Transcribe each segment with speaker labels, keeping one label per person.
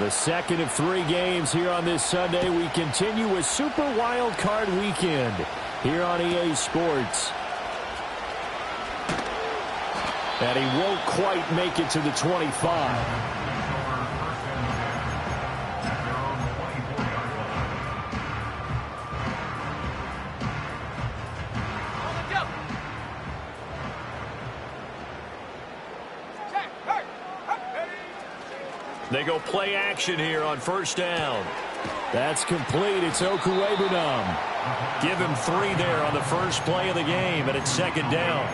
Speaker 1: The second of 3 games here on this Sunday. We continue with Super Wild Card Weekend here on EA Sports. And he won't quite make it to the 25. They go play action here on first down. That's complete. It's Okuegbunam. Give him 3 there on the first play of the game, and it's second down.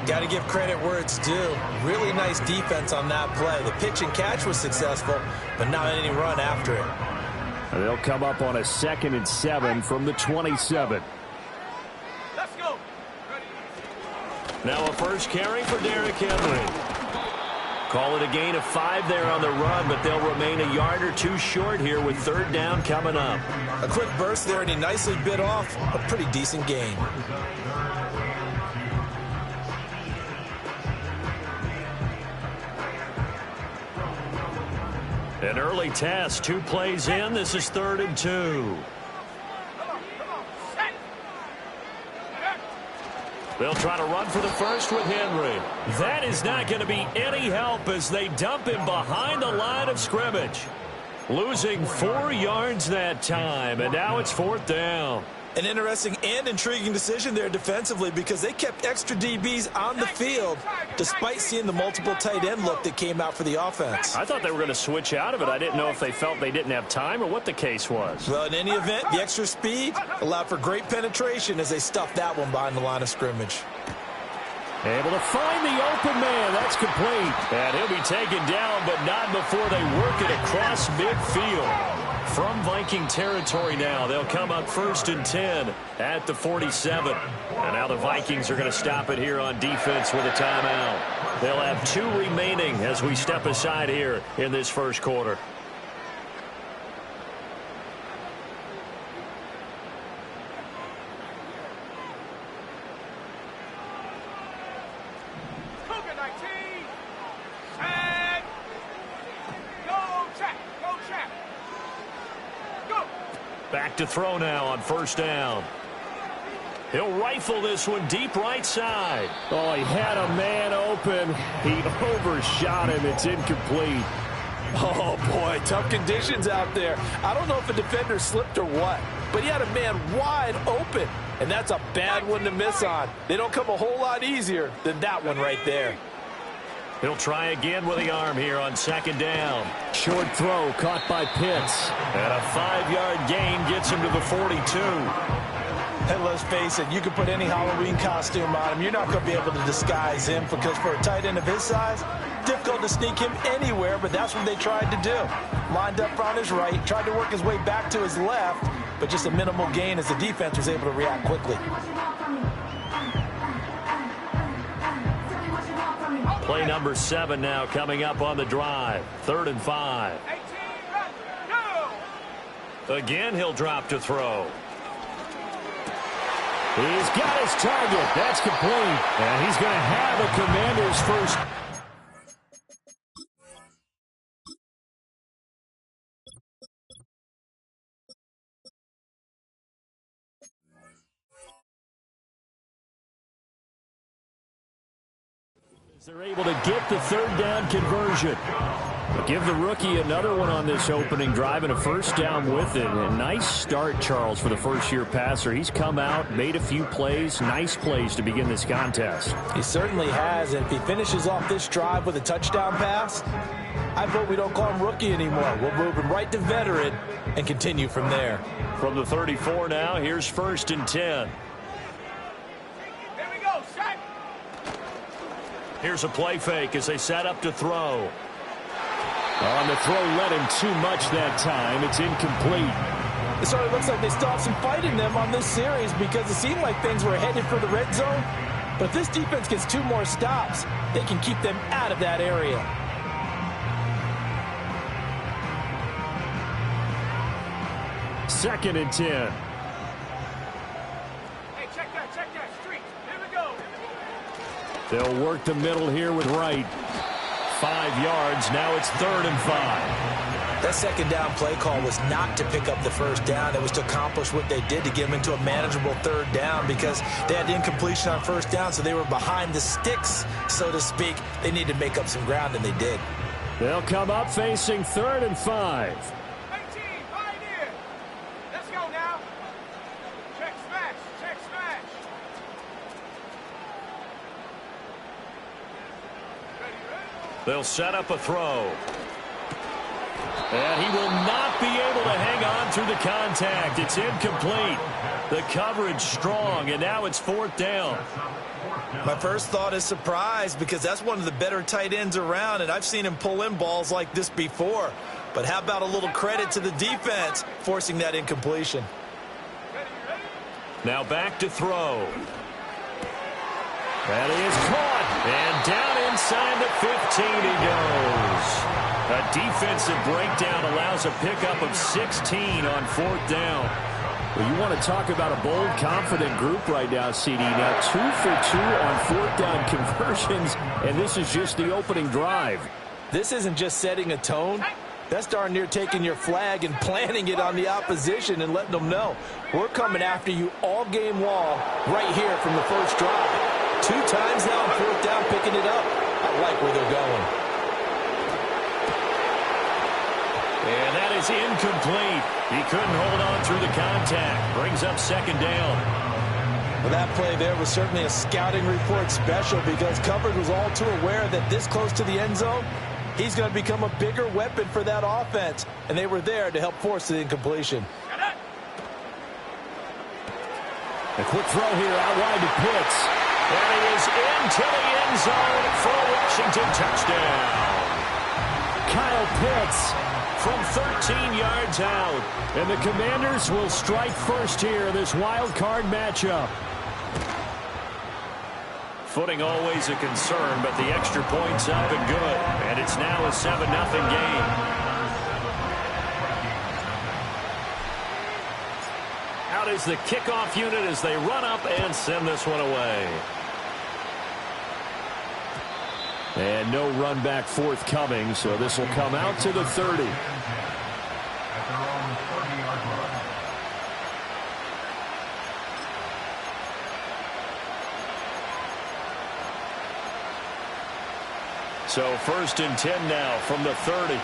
Speaker 2: Got to give credit where it's due. Really nice defense on that play. The pitch and catch was successful, but not any run after it.
Speaker 1: They'll come up on a 2nd and 7 from the 27.
Speaker 3: Let's go.
Speaker 1: Now a first carry for Derrick Henry. Call it a gain of 5 there on the run, but they'll remain a yard or 2 short here with third down coming up.
Speaker 2: A quick burst there, and he nicely bit off a pretty decent gain.
Speaker 1: An early test, 2 plays in. This is 3rd and 2. They'll try to run for the first with Henry. That is not going to be any help as they dump him behind the line of scrimmage. Losing 4 yards that time, and now it's 4th down.
Speaker 2: An interesting and intriguing decision there defensively because they kept extra DBs on the field despite seeing the multiple tight end look that came out for the offense.
Speaker 1: I thought they were going to switch out of it. I didn't know if they felt they didn't have time or what the case was.
Speaker 2: Well, in any event, the extra speed allowed for great penetration as they stuffed that one behind the line of scrimmage.
Speaker 1: Able to find the open man. That's complete. And he'll be taken down, but not before they work it across midfield. From Viking territory now, they'll come up 1st and 10 at the 47. And now the Vikings are going to stop it here on defense with a timeout. They'll have 2 remaining as we step aside here in this first quarter. Back to throw now on first down. He'll rifle this one deep right side. Oh, he had a man open. He overshot him. It's incomplete.
Speaker 4: Oh, boy, tough conditions out there. I don't know if a defender slipped or what, but he had a man wide open, and that's a bad one to miss on. They don't come a whole lot easier than that one right there.
Speaker 1: He'll try again with the arm here on second down. Short throw caught by Pitts. And a 5-yard gain gets him to the 42.
Speaker 2: And let's face it, you can put any Halloween costume on him. You're not going to be able to disguise him because for a tight end of his size, difficult to sneak him anywhere, but that's what they tried to do. Lined up on his right, tried to work his way back to his left, but just a minimal gain as the defense was able to react quickly.
Speaker 1: Play number 7 now coming up on the drive. 3rd and 5. Again, he'll drop to throw. He's got his target. That's complete. And he's going to have a Commander's first. They're able to get the 3rd down conversion. Give the rookie another one on this opening drive and a first down with it. A nice start, Charles, for the first-year passer. He's come out, made a few plays, nice plays to begin this contest.
Speaker 2: He certainly has, and if he finishes off this drive with a touchdown pass, I vote we don't call him rookie anymore. We'll move him right to veteran and continue from there.
Speaker 1: From the 34 now, here's 1st and 10. Here's a play fake as they set up to throw. On the throw, led him too much that time. It's incomplete.
Speaker 2: It sort of looks like they still have some fight in them on this series because it seemed like things were headed for the red zone. But if this defense gets 2 more stops, they can keep them out of that area.
Speaker 1: Second and 10. They'll work the middle here with Wright. 5 yards. Now it's 3rd and 5.
Speaker 2: That second down play call was not to pick up the first down. It was to accomplish what they did to get them into a manageable third down because they had incompletion on first down, so they were behind the sticks, so to speak. They needed to make up some ground, and they did.
Speaker 1: They'll come up facing 3rd and 5.
Speaker 3: 18, pioneer. Let's go now. Check smash, check smash.
Speaker 1: They'll set up a throw. And he will not be able to hang on through the contact. It's incomplete. The coverage strong, and now it's 4th down.
Speaker 2: My first thought is surprise because that's one of the better tight ends around, and I've seen him pull in balls like this before. But how about a little credit to the defense forcing that incompletion?
Speaker 1: Now back to throw. That is caught, and down inside the 15 he goes. A defensive breakdown allows a pickup of 16 on 4th down. Well, you want to talk about a bold, confident group right now, CD. Now 2 for 2 on 4th down conversions, and this is just the opening drive.
Speaker 2: This isn't just setting a tone. That's darn near taking your flag and planting it on the opposition and letting them know we're coming after you all game long right here from the first drive. 2 times now on 4th down picking it up. I like where they're going.
Speaker 1: And that is incomplete. He couldn't hold on through the contact. Brings up 2nd down.
Speaker 2: Well, that play there was certainly a scouting report special because coverage was all too aware that this close to the end zone, he's going to become a bigger weapon for that offense. And they were there to help force the incompletion.
Speaker 1: A quick throw here out wide to Pitts. And he is into the end zone for a Washington touchdown. Kyle Pitts from 13 yards out. And the Commanders will strike first here in this wild card matchup. Footing always a concern, but the extra point's up and good. And it's now a 7-0 game. Out is the kickoff unit as they run up and send this one away. And no run back forthcoming, so this will come out to the 30. So 1st and 10 now from the 30.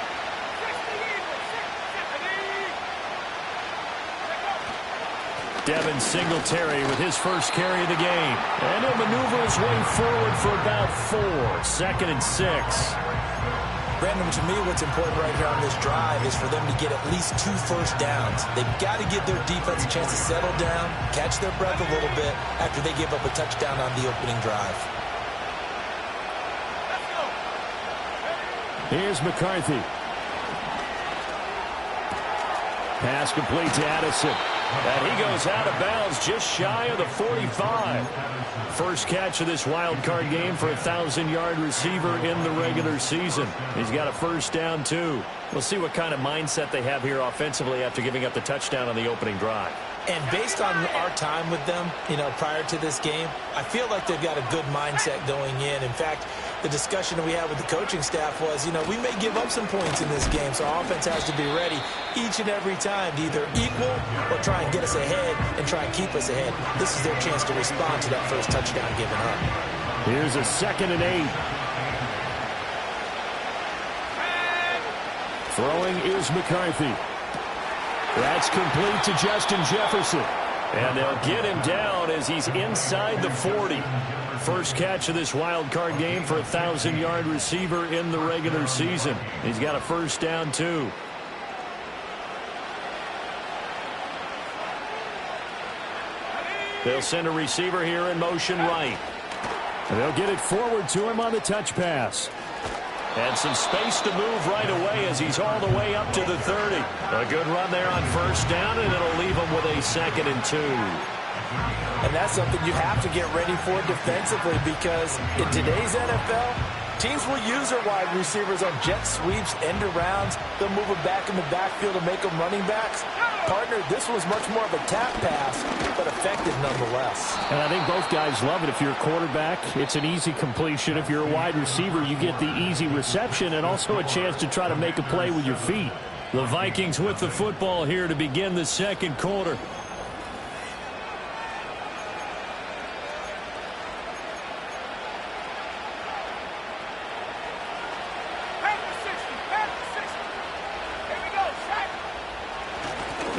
Speaker 1: Devin Singletary with his first carry of the game. And he'll maneuver his way forward for about 4. 2nd and 6.
Speaker 2: Brandon, to me, what's important right here on this drive is for them to get at least 2 first downs. They've got to give their defense a chance to settle down, catch their breath a little bit after they give up a touchdown on the opening drive.
Speaker 1: Here's McCarthy. Pass complete to Addison. And he goes out of bounds just shy of the 45. First catch of this wild card game for a 1,000-yard receiver in the regular season. He's got a first down, too. We'll see what kind of mindset they have here offensively after giving up the touchdown on the opening drive.
Speaker 2: And based on our time with them, prior to this game, I feel like they've got a good mindset going in. In fact, the discussion that we had with the coaching staff was, we may give up some points in this game, so our offense has to be ready each and every time to either equal or try and get us ahead and try and keep us ahead. This is their chance to respond to that first touchdown given up.
Speaker 1: Here's a 2nd and 8. Throwing is McCarthy. That's complete to Justin Jefferson. And they'll get him down as he's inside the 40. First catch of this wild card game for a 1,000-yard receiver in the regular season. He's got a first down, too. They'll send a receiver here in motion right. And they'll get it forward to him on the touch pass. And some space to move right away as he's all the way up to the 30. A good run there on first down, and it'll leave him with a 2nd and 2.
Speaker 2: And that's something you have to get ready for defensively because in today's NFL, teams will use their wide receivers on jet sweeps, end arounds. They'll move them back in the backfield to make them running backs. Partner, this was much more of a tap pass, but effective nonetheless.
Speaker 1: And I think both guys love it. If you're a quarterback, it's an easy completion. If you're a wide receiver, you get the easy reception and also a chance to try to make a play with your feet. The Vikings with the football here to begin the second quarter.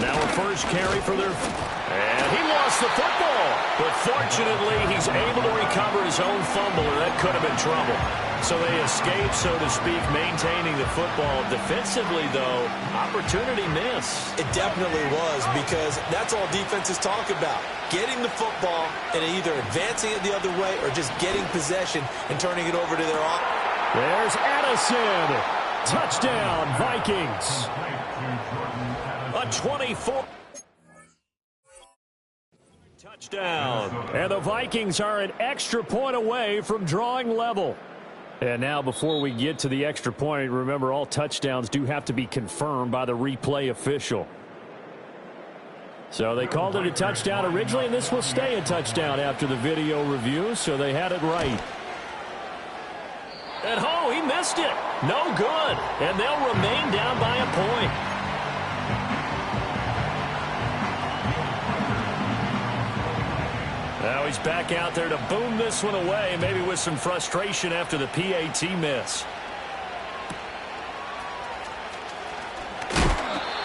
Speaker 1: Now a first carry for their... And he lost the football. But fortunately, he's able to recover his own fumble, or that could have been trouble. So they escape, so to speak, maintaining the football. Defensively, though, opportunity miss.
Speaker 2: It definitely was, because that's all defenses talk about. Getting the football and either advancing it the other way or just getting possession and turning it over to their own.
Speaker 1: There's Addison. Touchdown, Vikings. A 24 touchdown. And the Vikings are an extra point away from drawing level. And now, before we get to the extra point, remember, all touchdowns do have to be confirmed by the replay official. So they called it a touchdown originally, and this will stay a touchdown after the video review, so they had it right. And oh, he missed it. No good. And they'll remain down by a point. Now he's back out there to boom this one away, maybe with some frustration after the PAT miss.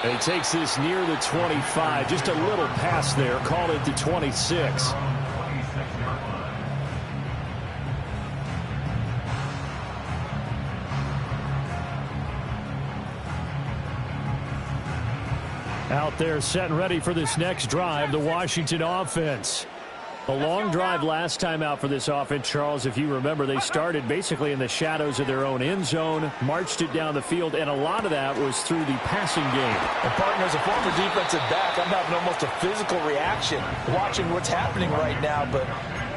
Speaker 1: And he takes this near the 25. Just a little pass there. Called it the 26. Out there set and ready for this next drive, the Washington offense. A long drive last time out for this offense, Charles. If you remember, they started basically in the shadows of their own end zone, marched it down the field, and a lot of that was through the passing game.
Speaker 2: And partner, as a former defensive back, I'm having almost a physical reaction watching what's happening right now. But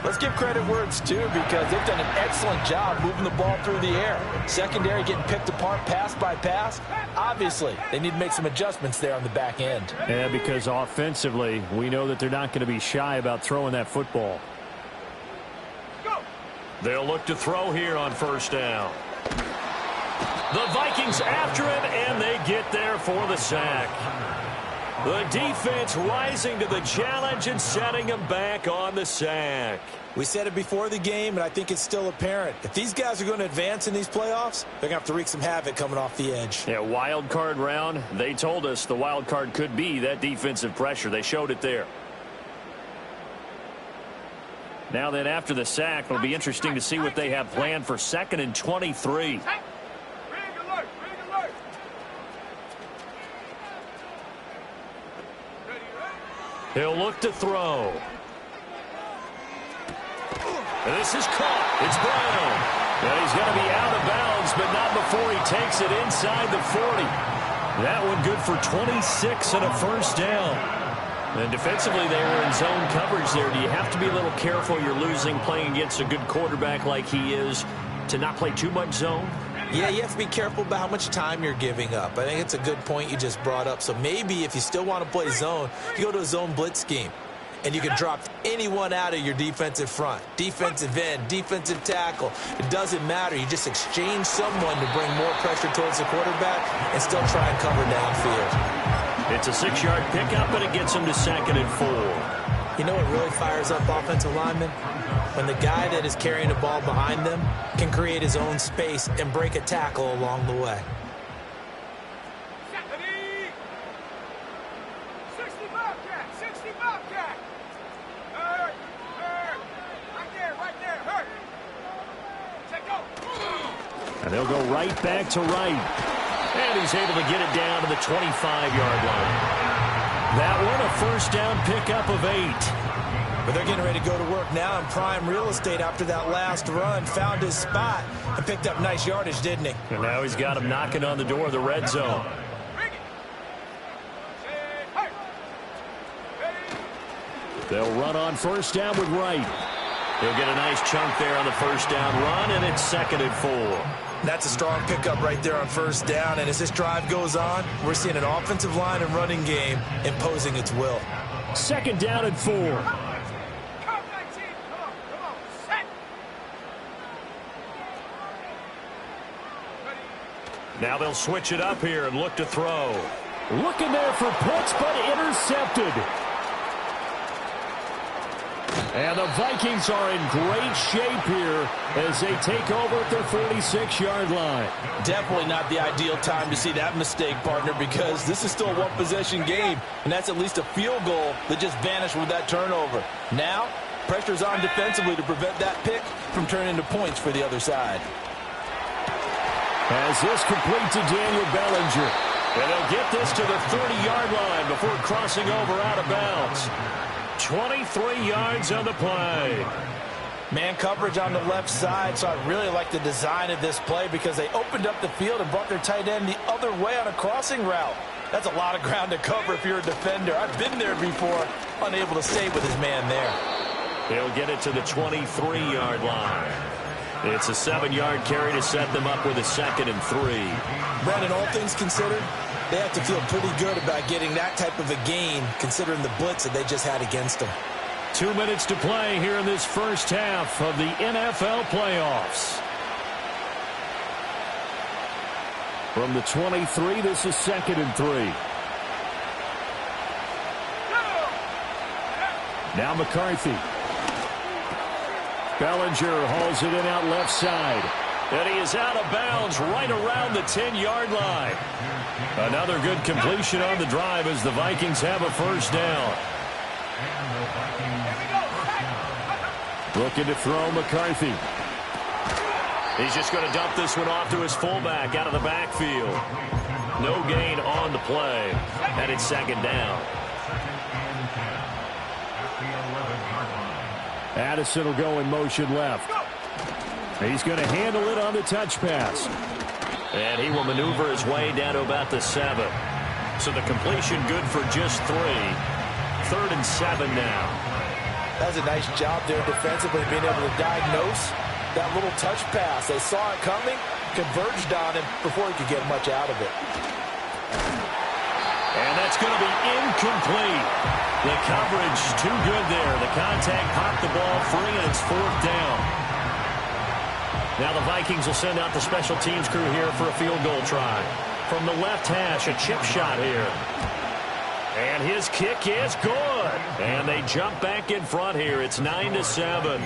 Speaker 2: let's give credit where it's due, because they've done an excellent job moving the ball through the air. Secondary getting picked apart pass by pass. Obviously, they need to make some adjustments there on the back end.
Speaker 1: Yeah, because offensively, we know that they're not going to be shy about throwing that football.
Speaker 3: Go.
Speaker 1: They'll look to throw here on first down. The Vikings after him, and they get there for the sack. The defense rising to the challenge and setting him back on the sack.
Speaker 2: We said it before the game, and I think it's still apparent. If these guys are going to advance in these playoffs, they're going to have to wreak some havoc coming off the edge.
Speaker 1: Yeah, wild card round. They told us the wild card could be that defensive pressure. They showed it there. Now then, after the sack, it'll be interesting to see what they have planned for 2nd and 23. He'll look to throw. And this is caught. It's Brown. And he's going to be out of bounds, but not before he takes it inside the 40. That one good for 26 and a first down. And defensively, they were in zone coverage there. Do you have to be a little careful? You're losing playing against a good quarterback like he is to not play too much zone?
Speaker 2: Yeah, you have to be careful about how much time you're giving up. I think it's a good point you just brought up. So maybe if you still want to play zone, you go to a zone blitz scheme. And you can drop anyone out of your defensive front. Defensive end, defensive tackle. It doesn't matter. You just exchange someone to bring more pressure towards the quarterback and still try and cover downfield.
Speaker 1: It's a 6-yard pickup, and it gets them to 2nd and 4.
Speaker 2: You know what really fires up offensive linemen? When the guy that is carrying the ball behind them can create his own space and break a tackle along the way.
Speaker 3: 60 Bobcat, 60 Bobcat. Hurt. Right there, hurt. Take go.
Speaker 1: And they'll go right back to right. And he's able to get it down to the 25-yard line. That one, a first down pickup of 8.
Speaker 2: But they're getting ready to go to work now in prime real estate after that last run. Found his spot and picked up nice yardage, didn't he?
Speaker 1: And now he's got him knocking on the door of the red zone. They'll run on first down with Wright. He'll get a nice chunk there on the first down run, and it's 2nd and 4.
Speaker 2: That's a strong pickup right there on first down. And as this drive goes on, we're seeing an offensive line and running game imposing its will.
Speaker 1: 2nd down and 4.
Speaker 3: Come 19. Come on, set.
Speaker 1: Now they'll switch it up here and look to throw.
Speaker 5: Looking there for puts, but intercepted. And the Vikings are in great shape here as they take over at their 46-yard line.
Speaker 2: Definitely not the ideal time to see that mistake, partner, because this is still a one-possession game, and that's at least a field goal that just vanished with that turnover. Now, pressure's on defensively to prevent that pick from turning into points for the other side.
Speaker 5: As this complete to Daniel Bellinger.
Speaker 1: And they'll get this to the 30-yard line before crossing over out of bounds. 23 yards on the play.
Speaker 2: Man coverage on the left side, so I really like the design of this play because they opened up the field and brought their tight end the other way on a crossing route. That's a lot of ground to cover if you're a defender. I've been there before, unable to stay with his man there.
Speaker 1: He'll get it to the 23-yard line. It's a 7-yard carry to set them up with a 2nd and 3.
Speaker 2: Brandon, all things considered, they have to feel pretty good about getting that type of a gain considering the blitz that they just had against them.
Speaker 5: 2 minutes to play here in this first half of the NFL playoffs. From the 23, this is 2nd and 3. Now McCarthy. Bellinger hauls it in out left side.
Speaker 1: And he is out of bounds right around the 10-yard line. Another good completion on the drive as the Vikings have a first down.
Speaker 5: Looking to throw McCarthy.
Speaker 1: He's just going to dump this one off to his fullback out of the backfield. No gain on the play. And it's 2nd down.
Speaker 5: Addison will go in motion left. He's going to handle it on the touch pass.
Speaker 1: And he will maneuver his way down to about the 7. So the completion good for just 3. 3rd and 7 now.
Speaker 2: That's a nice job there defensively, being able to diagnose that little touch pass. They saw it coming, converged on him before he could get much out of it.
Speaker 1: And that's going to be incomplete. The coverage too good there. The contact popped the ball free, and it's 4th down. Now the Vikings will send out the special teams crew here for a field goal try. From the left hash, a chip shot here. And his kick is good. And they jump back in front here. It's 9-7.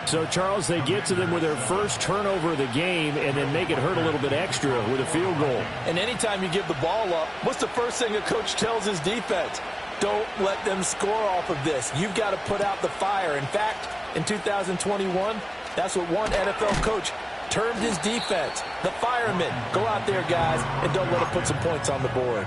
Speaker 5: So, Charles, they get to them with their first turnover of the game and then make it hurt a little bit extra with a field goal.
Speaker 2: And anytime you give the ball up, what's the first thing a coach tells his defense? Don't let them score off of this. You've got to put out the fire. In fact, in 2021, that's what one NFL coach termed his defense. The firemen. Go out there, guys, and don't let them put some points on the board.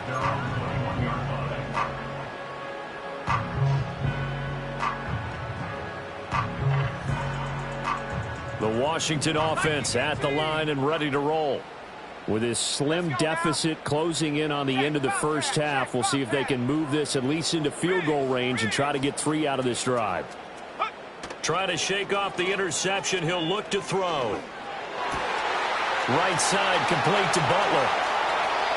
Speaker 5: The Washington offense at the line and ready to roll. With this slim deficit closing in on the end of the first half, we'll see if they can move this at least into field goal range and try to get 3 out of this drive.
Speaker 1: Trying to shake off the interception. He'll look to throw. Right side complete to Butler.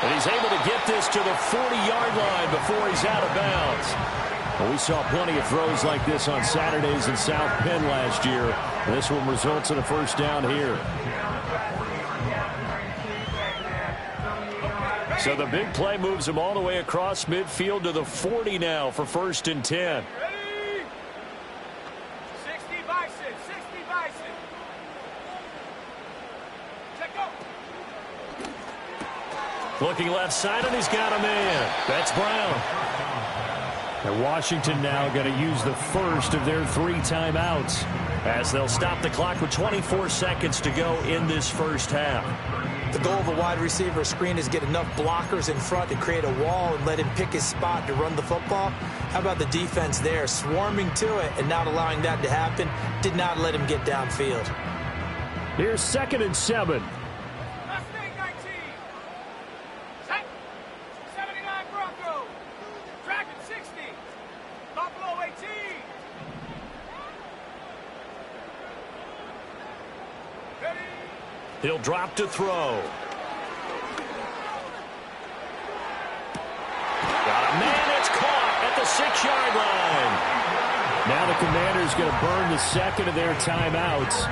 Speaker 1: And he's able to get this to the 40-yard line before he's out of bounds.
Speaker 5: Well, we saw plenty of throws like this on Saturdays in South Penn last year. This one results in a first down here.
Speaker 1: So the big play moves him all the way across midfield to the 40 now for 1st and 10.
Speaker 3: Ready? 60 Bison, 60 Bison. Check go.
Speaker 1: Looking left side, and he's got a man. That's Brown.
Speaker 5: And Washington now going to use the first of their 3 timeouts,
Speaker 1: as they'll stop the clock with 24 seconds to go in this first half.
Speaker 2: The goal of a wide receiver screen is get enough blockers in front to create a wall and let him pick his spot to run the football. How about the defense there, swarming to it and not allowing that to happen? Did not let him get downfield.
Speaker 5: Here's 2nd and 7.
Speaker 3: Mustang 19. Set. 79 Bronco. Dragon 60. Buffalo 18. Ready?
Speaker 1: He'll drop to throw. Got a man. It's caught at the 6-yard line.
Speaker 5: Now the Commanders going to burn the second of their timeouts.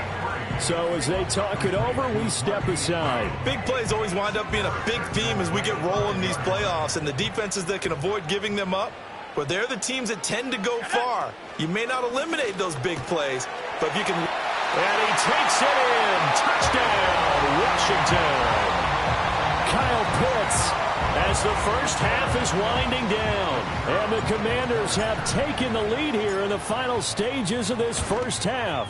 Speaker 5: So as they talk it over, we step aside.
Speaker 2: Big plays always wind up being a big theme as we get rolling in these playoffs, and the defenses that can avoid giving them up, but they're the teams that tend to go far. You may not eliminate those big plays, but if you can...
Speaker 1: And he takes it in. Touchdown, Washington.
Speaker 5: Kyle Pitts as the first half is winding down. And the Commanders have taken the lead here in the final stages of this first half.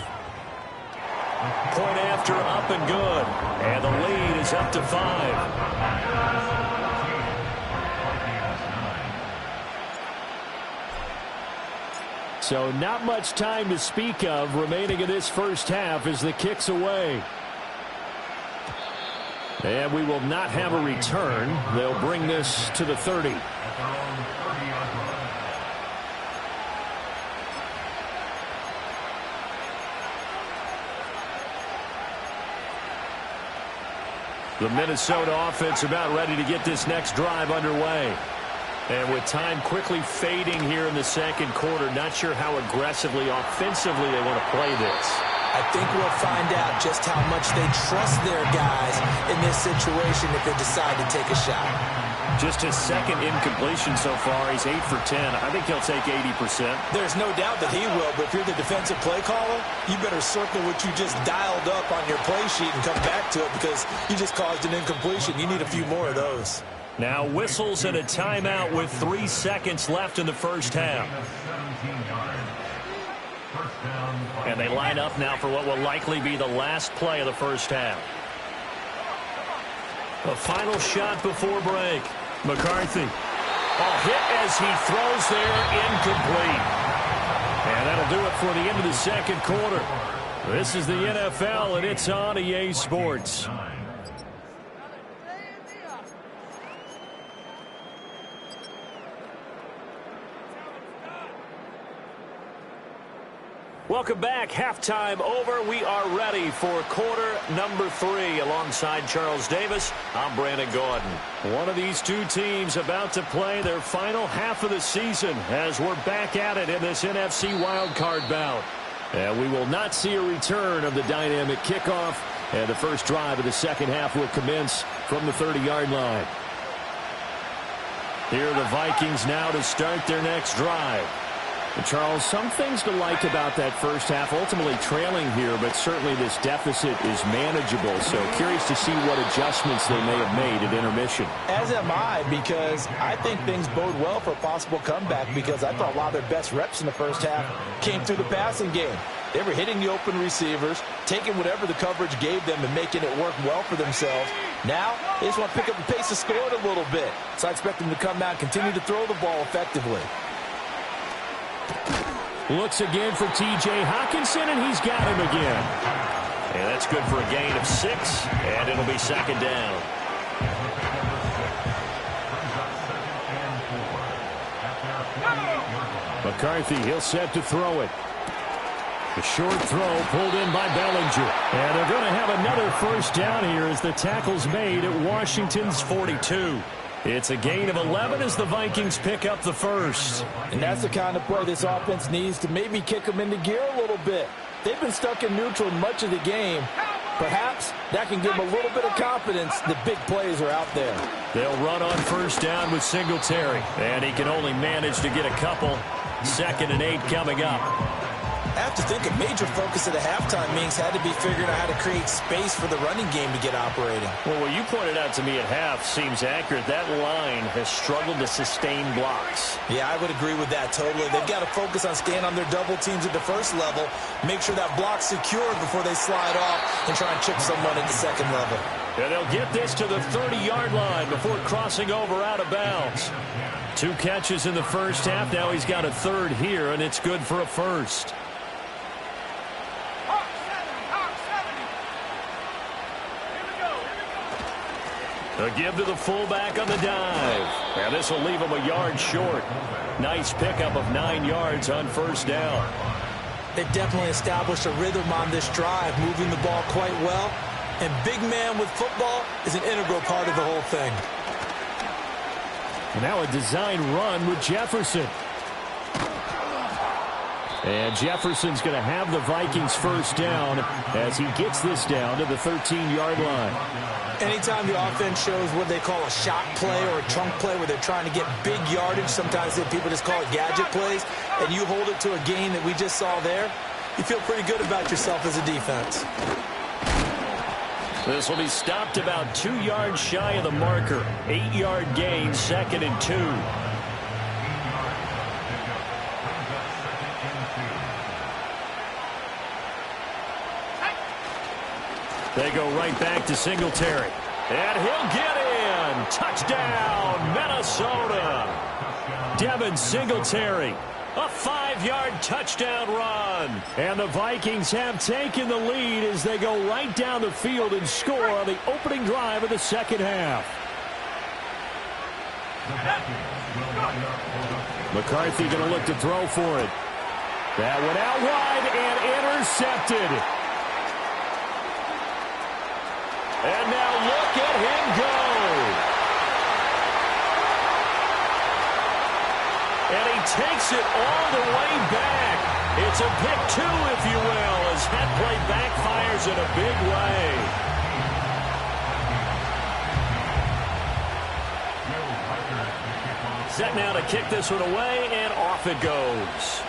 Speaker 1: Point after up and good. And the lead is up to 5.
Speaker 5: So not much time to speak of remaining in this first half as the kick's away. And we will not have a return. They'll bring this to the 30. The Minnesota offense about ready to get this next drive underway. And with time quickly fading here in the second quarter, not sure how aggressively, offensively they want to play this.
Speaker 2: I think we'll find out just how much they trust their guys in this situation if they decide to take a shot.
Speaker 1: Just his second incompletion so far. He's 8 for 10. I think he'll take 80%.
Speaker 2: There's no doubt that he will, but if you're the defensive play caller, you better circle what you just dialed up on your play sheet and come back to it because you just caused an incompletion. You need a few more of those.
Speaker 1: Now whistles and a timeout with 3 seconds left in the first half. And they line up now for what will likely be the last play of the first half. A final shot before break. McCarthy. A hit as he throws there, incomplete. And that'll do it for the end of the second quarter. This is the NFL, and it's on EA Sports. Welcome back. Halftime over. We are ready for quarter number 3. Alongside Charles Davis, I'm Brandon Gordon. One of these two teams about to play their final half of the season as we're back at it in this NFC wildcard bout. And we will not see a return of the dynamic kickoff. And the first drive of the second half will commence from the 30-yard line. Here are the Vikings now to start their next drive. Charles, some things to like about that first half, ultimately trailing here, but certainly this deficit is manageable. So curious to see what adjustments they may have made at intermission.
Speaker 2: As am I, because I think things bode well for a possible comeback because I thought a lot of their best reps in the first half came through the passing game. They were hitting the open receivers, taking whatever the coverage gave them and making it work well for themselves. Now, they just want to pick up the pace of scoring a little bit. So I expect them to come out and continue to throw the ball effectively.
Speaker 5: Looks again for T.J. Hockenson, and he's got him again.
Speaker 1: And that's good for a gain of 6, and it'll be second down.
Speaker 5: McCarthy, he'll set to throw it. The short throw pulled in by Bellinger. And they're going to have another first down here as the tackle's made at Washington's 42. It's a gain of 11 as the Vikings pick up the first.
Speaker 2: And that's the kind of play this offense needs to maybe kick them into gear a little bit. They've been stuck in neutral much of the game. Perhaps that can give them a little bit of confidence the big plays are out there.
Speaker 1: They'll run on first down with Singletary. And he can only manage to get a couple. 2nd and 8 coming up.
Speaker 2: I have to think a major focus of the halftime meetings had to be figuring out how to create space for the running game to get operating.
Speaker 1: Well, what you pointed out to me at half seems accurate. That line has struggled to sustain blocks.
Speaker 2: Yeah, I would agree with that totally. They've got to focus on staying on their double teams at the first level, make sure that block's secured before they slide off and try and chip someone at the second level.
Speaker 1: And they'll get this to the 30-yard line before crossing over out of bounds. 2 catches in the first half. Now he's got a third here, and it's good for a first. A give to the fullback on the dive. And this will leave him a yard short. Nice pickup of 9 yards on first down.
Speaker 2: They've definitely established a rhythm on this drive, moving the ball quite well. And big man with football is an integral part of the whole thing.
Speaker 5: Now a design run with Jefferson. And Jefferson's going to have the Vikings first down as he gets this down to the 13-yard line.
Speaker 2: Anytime the offense shows what they call a shot play or a chunk play where they're trying to get big yardage, sometimes people just call it gadget plays, and you hold it to a gain that we just saw there, you feel pretty good about yourself as a defense.
Speaker 1: This will be stopped about 2 yards shy of the marker. 8-yard gain, 2nd and 2. They go right back to Singletary. And he'll get in. Touchdown, Minnesota. Devin Singletary. A 5-yard touchdown run. And the Vikings have taken the lead as they go right down the field and score on the opening drive of the second half. McCarthy going to look to throw for it. That went out wide and intercepted. And now look at him go. And he takes it all the way back. It's a pick 2, if you will, as that play backfires in a big way. Set now to kick this one away, and off it goes.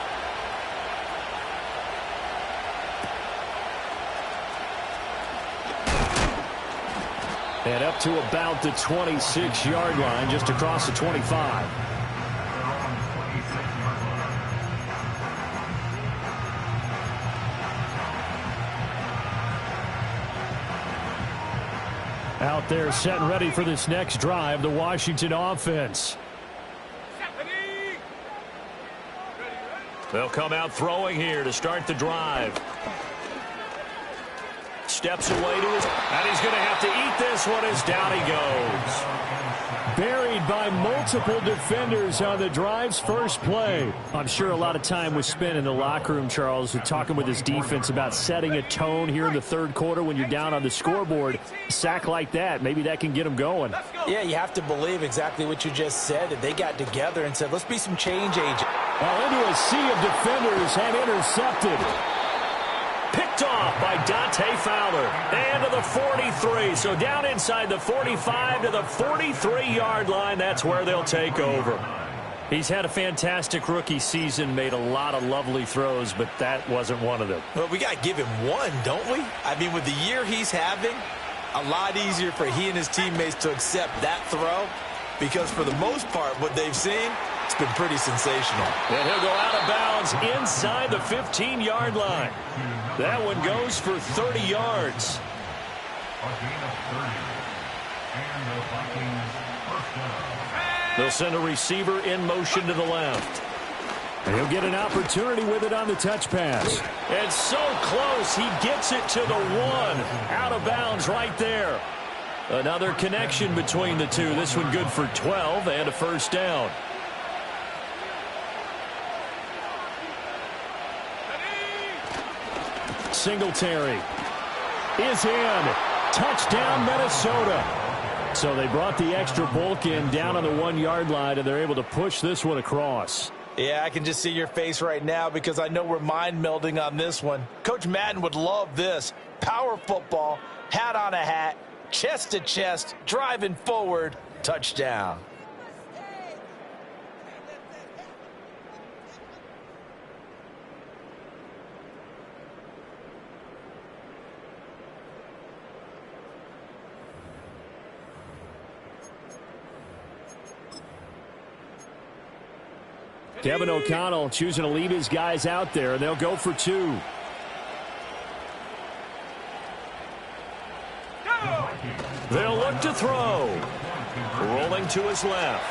Speaker 1: And up to about the 26-yard line, just across the 25. Out there set and ready for this next drive, the Washington offense. They'll come out throwing here to start the drive. Steps away to his, and he's going to have to eat this one as down he goes. Buried by multiple defenders on the drive's first play. I'm sure a lot of time was spent in the locker room, Charles, talking with his defense about setting a tone here in the third quarter when you're down on the scoreboard. A sack like that, maybe that can get them going.
Speaker 2: Yeah, you have to believe exactly what you just said. That they got together and said, let's be some change agents.
Speaker 5: Well, into a sea of defenders and intercepted. Picked off by Dante Fowler. And to the 43. So down inside the 45 to the 43-yard line. That's where they'll take over. He's had a fantastic rookie season, made a lot of lovely throws, but that wasn't one of them.
Speaker 2: Well, we got to give him one, don't we? I mean, with the year he's having, a lot easier for he and his teammates to accept that throw because for the most part, what they've seen, it's been pretty sensational.
Speaker 1: And he'll go out of bounds inside the 15-yard line. That one goes for 30 yards. They'll send a receiver in motion to the left.
Speaker 5: And he'll get an opportunity with it on the touch pass.
Speaker 1: And so close, he gets it to the 1. Out of bounds right there. Another connection between the two. This one good for 12 and a first down.
Speaker 5: Singletary is in. Touchdown, Minnesota. So they brought the extra bulk in down on the 1-yard line, and they're able to push this one across.
Speaker 2: Yeah, I can just see your face right now because I know we're mind melding on this one. Coach Madden would love this. Power football, hat on a hat, chest to chest, driving forward, touchdown.
Speaker 5: Kevin O'Connell choosing to leave his guys out there, and they'll go for 2.
Speaker 1: They'll look to throw. Rolling to his left.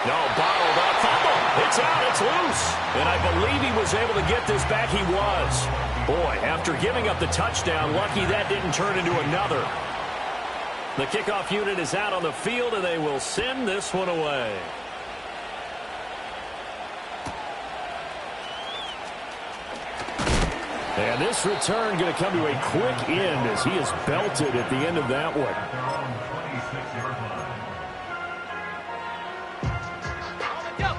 Speaker 1: No, bottled up. Fumble. It's out. It's loose. And I believe he was able to get this back. He was. Boy, after giving up the touchdown, lucky that didn't turn into another. The kickoff unit is out on the field, and they will send this one away.
Speaker 5: And this return going to come to a quick end as he is belted at the end of that one.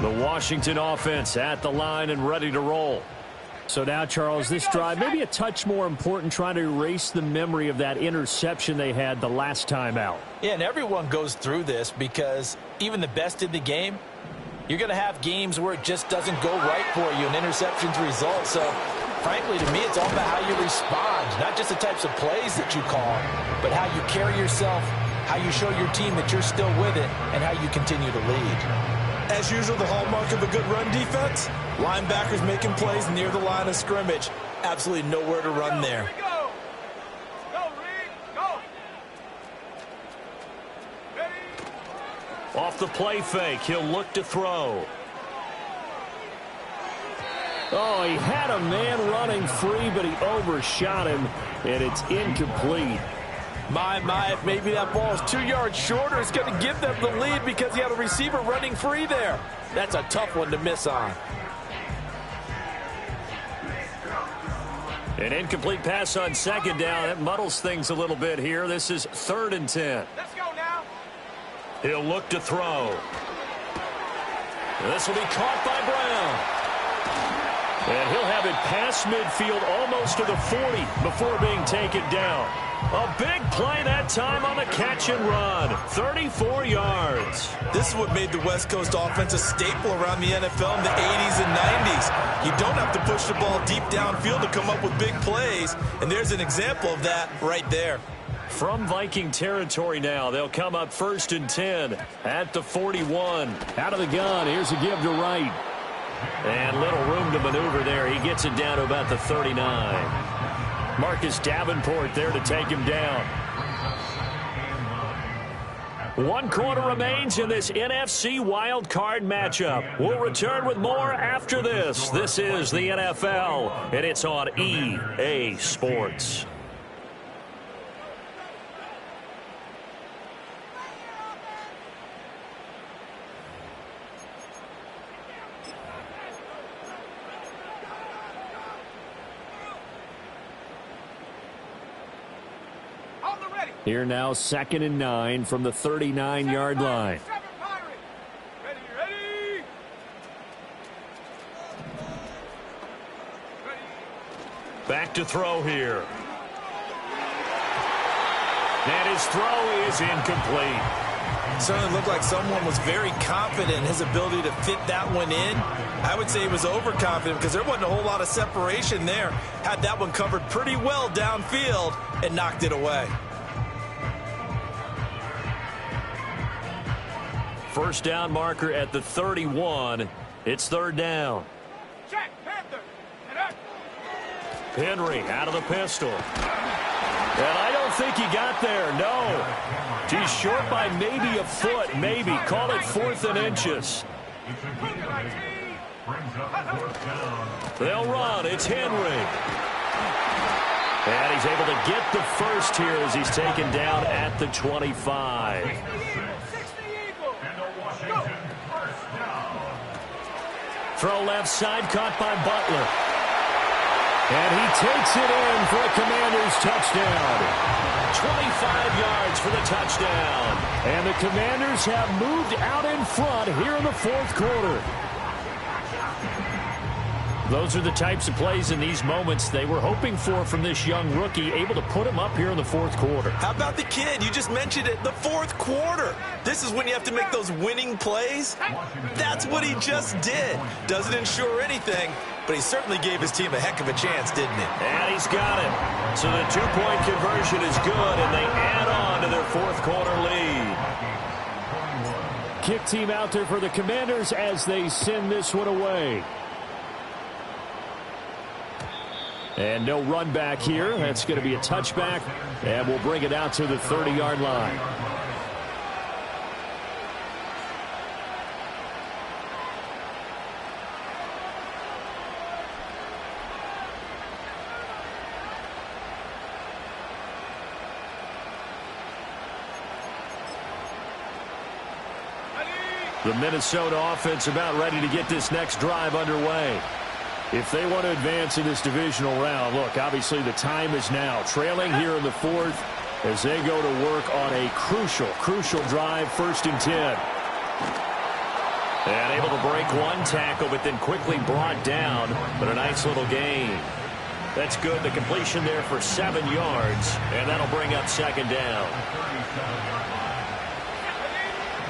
Speaker 5: The Washington offense at the line and ready to roll. So now, Charles, this drive maybe a touch more important, trying to erase the memory of that interception they had the last time out.
Speaker 2: Yeah, and everyone goes through this because even the best in the game, you're going to have games where it just doesn't go right for you, and interceptions result. So, frankly, to me, it's all about how you respond, not just the types of plays that you call, but how you carry yourself, how you show your team that you're still with it, and how you continue to lead. As usual, the hallmark of a good run defense, linebackers making plays near the line of scrimmage. Absolutely nowhere to run there.
Speaker 3: Go, Reed, go. Ready?
Speaker 1: Off the play fake, he'll look to throw.
Speaker 5: Oh, he had a man running free, but he overshot him, and it's incomplete.
Speaker 4: My, if maybe that ball is 2 yards shorter, it's going to give them the lead because he had a receiver running free there. That's a tough one to miss on.
Speaker 1: An incomplete pass on second down. That muddles things a little bit here. This is 3rd and 10.
Speaker 3: Let's go now.
Speaker 1: He'll look to throw. This will be caught by Brown. And he'll have it past midfield almost to the 40 before being taken down. A big play that time on the catch and run. 34 yards.
Speaker 2: This is what made the West Coast offense a staple around the NFL in the 80s and 90s. You don't have to push the ball deep downfield to come up with big plays, and there's an example of that right there.
Speaker 1: From Viking territory now, they'll come up 1st and 10 at the 41.
Speaker 5: Out of the gun, here's a give to Wright.
Speaker 1: And little room to maneuver there. He gets it down to about the 39. Marcus Davenport there to take him down. 1 quarter remains in this NFC Wild Card matchup. We'll return with more after this. This is the NFL, and it's on EA Sports.
Speaker 5: Here now, 2nd and 9 from the 39-yard line.
Speaker 3: Ready.
Speaker 1: Back to throw here. And his throw is incomplete.
Speaker 2: Certainly looked like someone was very confident in his ability to fit that one in. I would say he was overconfident because there wasn't a whole lot of separation there. Had that one covered pretty well downfield and knocked it away.
Speaker 1: First down marker at the 31. It's 3rd down.
Speaker 3: Check, Panther.
Speaker 1: Henry out of the pistol. And I don't think he got there, no. He's short by maybe a foot, maybe. Call it 4th and inches. They'll run. It's Henry. And he's able to get the first here as he's taken down at the 25. Throw left side, caught by Butler. And he takes it in for a Commanders touchdown. 25 yards for the touchdown.
Speaker 5: And the Commanders have moved out in front here in the 4th quarter. Those are the types of plays in these moments they were hoping for from this young rookie, able to put him up here in the 4th quarter.
Speaker 2: How about the kid? You just mentioned it, the 4th quarter. This is when you have to make those winning plays. That's what he just did. Doesn't ensure anything, but he certainly gave his team a heck of a chance, didn't he?
Speaker 1: And he's got it. So the 2-point conversion is good, and they add on to their 4th quarter lead.
Speaker 5: Kick team out there for the Commanders as they send this one away. And no run back here. That's going to be a touchback, and we'll bring it out to the 30-yard line. The Minnesota offense about ready to get this next drive underway. If they want to advance in this divisional round, look, obviously the time is now. Trailing here in the 4th as they go to work on a crucial drive, 1st and 10.
Speaker 1: And able to break one tackle, but then quickly brought down. But a nice little gain. That's good. The completion there for 7 yards. And that'll bring up second down.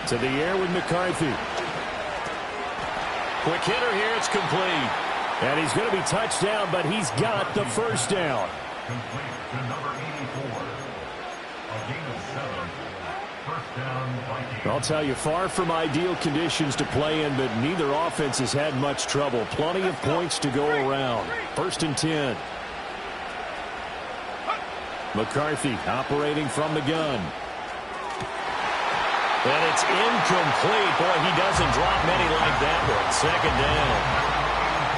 Speaker 5: To the air with McCarthy.
Speaker 1: Quick hitter here. It's complete.
Speaker 5: And he's going to be touched down, but he's got the first down.
Speaker 6: Complete to number 84. A gain of 7. First down, Vikings.
Speaker 5: I'll tell you, far from ideal conditions to play in, but neither offense has had much trouble. Plenty of points to go around. 1st and 10. McCarthy operating from the gun.
Speaker 1: And it's incomplete. Boy, he doesn't drop many like that one. Second down.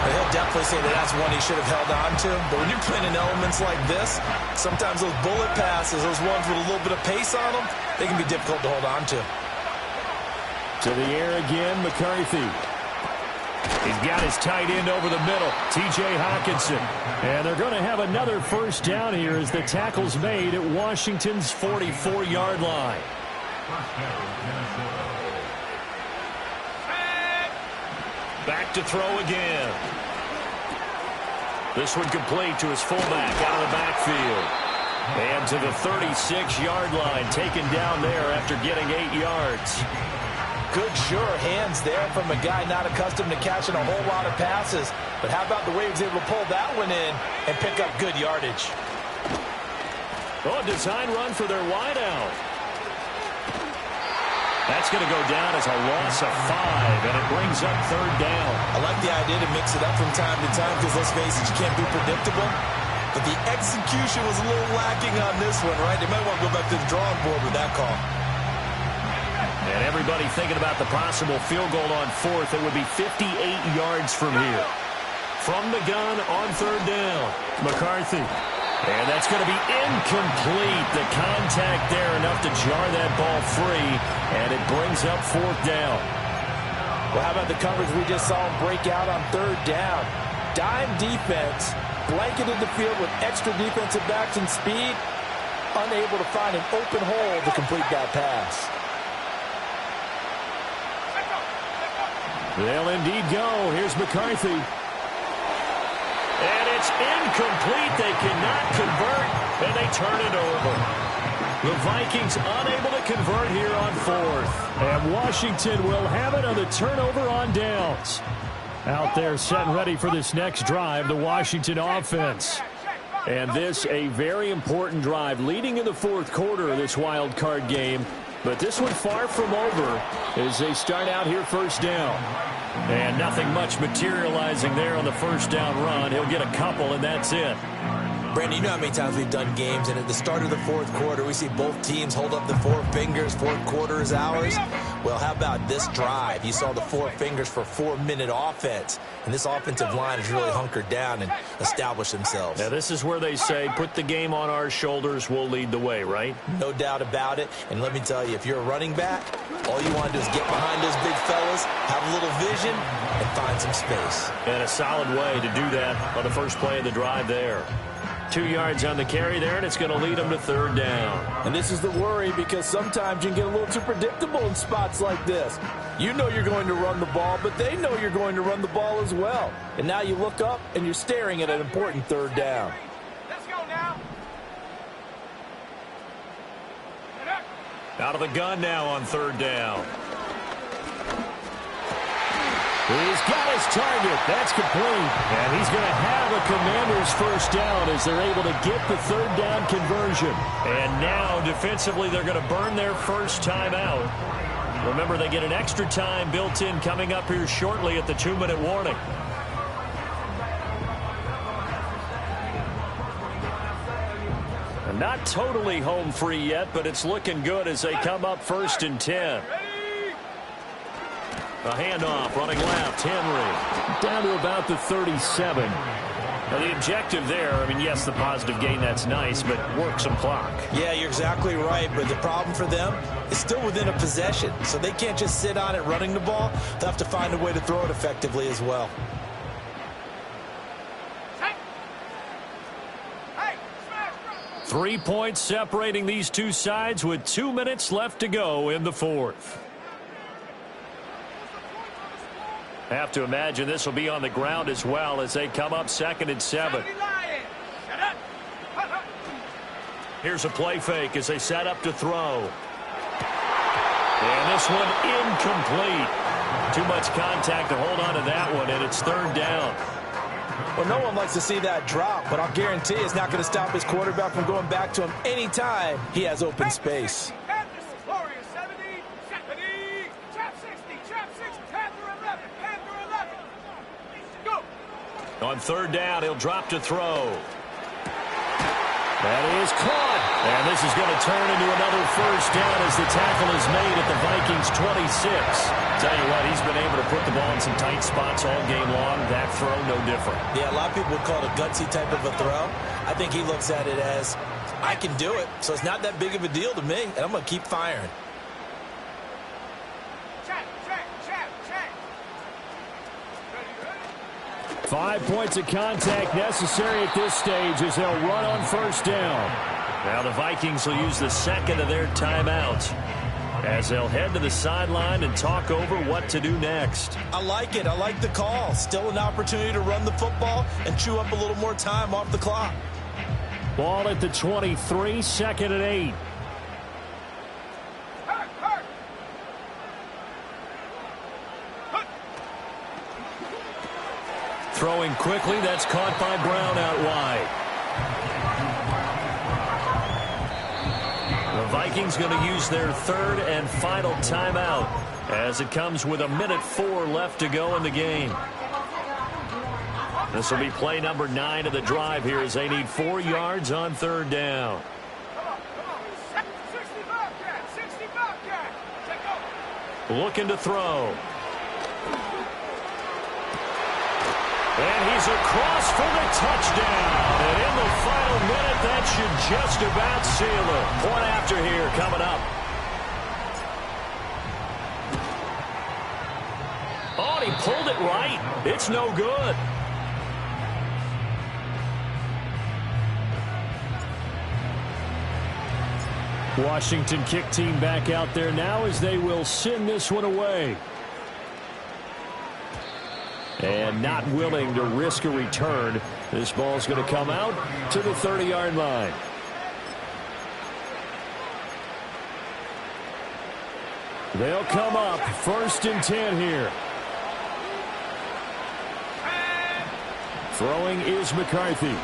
Speaker 2: He'll definitely say that that's one he should have held on to. But when you're playing in elements like this, sometimes those bullet passes, those ones with a little bit of pace on them, they can be difficult to hold on to.
Speaker 5: To the air again, McCarthy.
Speaker 1: He's got his tight end over the middle, T.J. Hockenson.
Speaker 5: And they're going to have another first down here as the tackle's made at Washington's 44-yard line.
Speaker 6: First down, Minnesota.
Speaker 1: Back to throw again. This one complete to his fullback out of the backfield. And to the 36-yard line, taken down there after getting 8 yards.
Speaker 2: Good, sure hands there from a guy not accustomed to catching a whole lot of passes. But how about the way he was able to pull that one in and pick up good yardage?
Speaker 1: Oh, a design run for their wideout. That's going to go down as a loss of 5, and it brings up third down.
Speaker 2: I like the idea to mix it up from time to time because, let's face it, you can't be predictable. But the execution was a little lacking on this one, right? They might want to go back to the drawing board with that call.
Speaker 1: And everybody thinking about the possible field goal on 4th. It would be 58 yards from here. From the gun on third down, McCarthy. And that's going to be incomplete. The contact there enough to jar that ball free, and it brings up 4th down.
Speaker 2: Well, how about the coverage we just saw him break out on third down? Dime defense, blanketed the field with extra defensive backs and speed, unable to find an open hole to complete that pass.
Speaker 5: They'll indeed go. Here's McCarthy.
Speaker 1: And it's incomplete. They cannot convert, and they turn it over. The Vikings unable to convert here on 4th.
Speaker 5: And Washington will have it on the turnover on downs. Out there set and ready for this next drive, the Washington offense. And this a very important drive leading in the 4th quarter of this wild card game. But this one far from over as they start out here first down.
Speaker 1: And nothing much materializing there on the first down run. He'll get a couple, and that's it.
Speaker 2: Brandon, you know how many times we've done games, and at the start of the 4th quarter, we see both teams hold up the 4 fingers, 4th quarter is ours. Well, how about this drive? You saw the 4 fingers for 4-minute offense, and this offensive line has really hunkered down and established themselves.
Speaker 1: Now, this is where they say, put the game on our shoulders, we'll lead the way, right?
Speaker 2: No doubt about it, and let me tell you, if you're a running back, all you want to do is get behind those big fellas, have a little vision, and find some space.
Speaker 1: And a solid way to do that on the first play of the drive there. 2 yards on the carry there, and it's going to lead them to third down.
Speaker 2: And this is the worry because sometimes you can get a little too predictable in spots like this. You know you're going to run the ball, but they know you're going to run the ball as well. And now you look up, and you're staring at an important third down.
Speaker 3: Let's go now.
Speaker 1: Out of the gun now on third down.
Speaker 5: He's got his target. That's complete. And he's going to have a Commanders first down as they're able to get the third down conversion.
Speaker 1: And now, defensively, they're going to burn their first time out. Remember, they get an extra time built in coming up here shortly at the 2-minute warning. And not totally home free yet, but it's looking good as they come up 1st and 10. A handoff, running left, Henry.
Speaker 5: Down to about the 37.
Speaker 1: Now the objective there, I mean, yes, the positive gain, that's nice, but work some clock.
Speaker 2: Yeah, you're exactly right, but the problem for them is still within a possession, so they can't just sit on it running the ball. They'll have to find a way to throw it effectively as well.
Speaker 3: Hey, smash!
Speaker 1: 3 points separating these two sides with 2 minutes left to go in the 4th. Have to imagine this will be on the ground as well as they come up 2nd and 7. Here's a play fake as they set up to throw. And this one incomplete. Too much contact to hold on to that one, and it's 3rd down.
Speaker 2: Well, no one likes to see that drop, but I'll guarantee it's not going to stop his quarterback from going back to him anytime he has open space.
Speaker 1: On 3rd down, he'll drop to throw. That is caught. And this is going to turn into another 1st down as the tackle is made at the Vikings 26. Tell you what, he's been able to put the ball in some tight spots all game long. That throw, no different.
Speaker 2: Yeah, a lot of people would call it a gutsy type of a throw. I think he looks at it as, I can do it, so it's not that big of a deal to me, and I'm going to keep firing.
Speaker 5: 5 points of contact necessary at this stage as they'll run on 1st down.
Speaker 1: Now the Vikings will use the 2nd of their timeouts as they'll head to the sideline and talk over what to do next.
Speaker 2: I like it. I like the call. Still an opportunity to run the football and chew up a little more time off the clock.
Speaker 5: Ball at the 23, 2nd and 8.
Speaker 1: Throwing quickly, that's caught by Brown out wide. The Vikings going to use their 3rd and final timeout as it comes with 1:04 left to go in the game. This will be play number 9 of the drive here as they need 4 yards on 3rd down. Looking to throw. And he's across for the touchdown. And in the final minute, that should just about seal it. Point after here coming up. Oh, and he pulled it right. It's no good.
Speaker 5: Washington kick team back out there now as they will send this one away. And not willing to risk a return. This ball's going to come out to the 30-yard line. They'll come up 1st and 10 here. Throwing is McCarthy.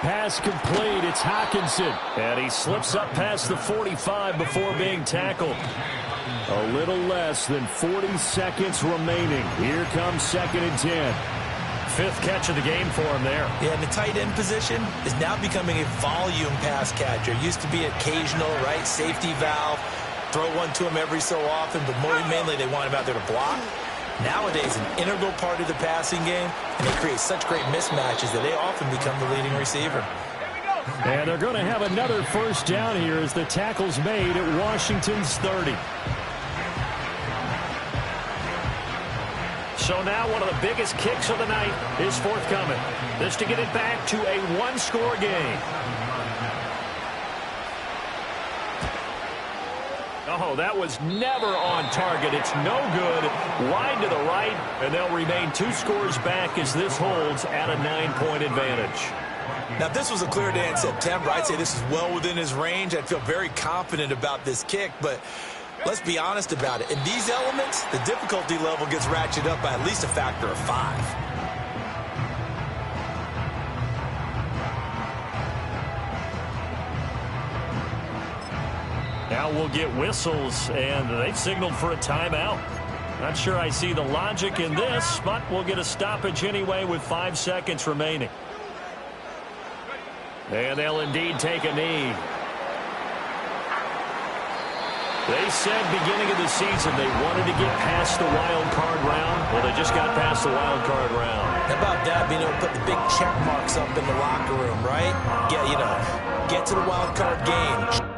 Speaker 5: Pass complete. It's Hockenson.
Speaker 1: And he slips up past the 45 before being tackled.
Speaker 5: A little less than 40 seconds remaining. Here comes 2nd and 10.
Speaker 1: 5th catch of the game for him there.
Speaker 2: Yeah, and the tight end position is now becoming a volume pass catcher. Used to be occasional, right, safety valve, throw one to him every so often, but mainly they want him out there to block. Nowadays, an integral part of the passing game, and they create such great mismatches that they often become the leading receiver.
Speaker 5: And they're going to have another 1st down here as the tackle's made at Washington's 30.
Speaker 1: So now one of the biggest kicks of the night is forthcoming. This to get it back to a 1-score game. Oh, that was never on target. It's no good. Wide to the right, and they'll remain 2 scores back as this holds at a 9-point advantage.
Speaker 2: Now, if this was a clear day in September, I'd say this is well within his range. I'd feel very confident about this kick, but let's be honest about it. In these elements, the difficulty level gets ratcheted up by at least a factor of 5.
Speaker 1: Now we'll get whistles, and they've signaled for a timeout. Not sure I see the logic in this, but we'll get a stoppage anyway with 5 seconds remaining. And they'll indeed take a knee. They said beginning of the season they wanted to get past the wild card round. Well, they just got past the wild card round.
Speaker 2: How about that, being able to put the big check marks up in the locker room, right? Get to the wild card game.